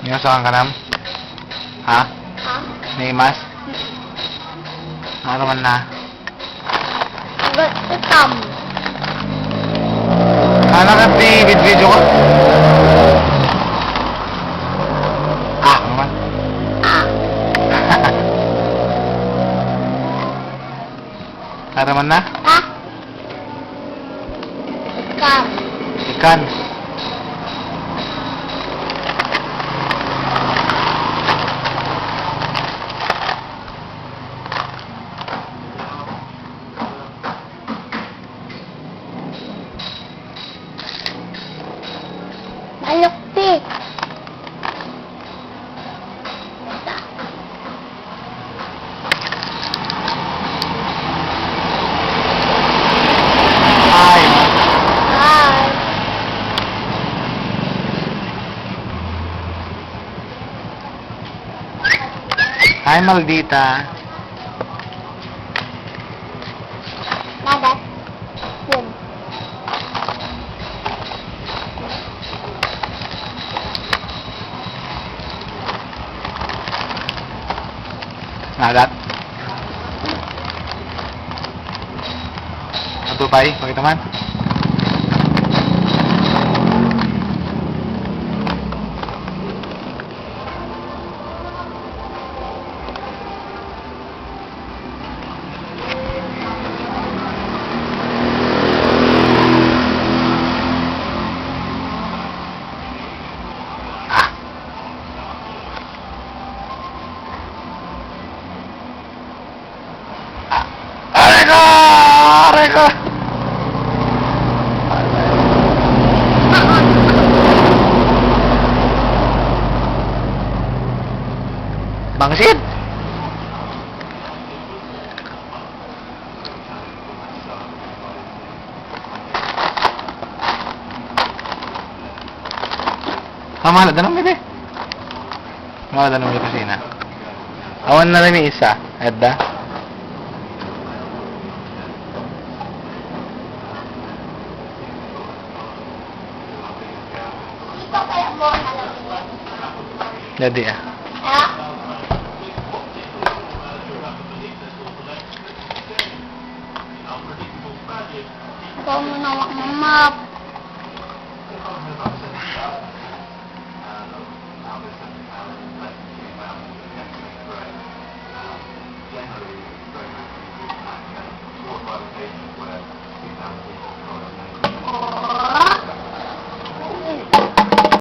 Minasakan ka nam? Ha? Ha? Naimas? Ano man na? Itam. Ano ka video ko? Ano man? Ano man na? Ha? Itam. Ikan. Malukti. Ay. Hi. Ay, maldita. Dagat. Yun. Nagat. Matupay, pakita man. Aray ko! Aray ko! Bangsit! Mahal na bebe. Mahal na may kusina. Awan na rin yung isa. Edda. Ito kaya mo nalagyan. Jadi ah. Ha? Ikaw mo na map.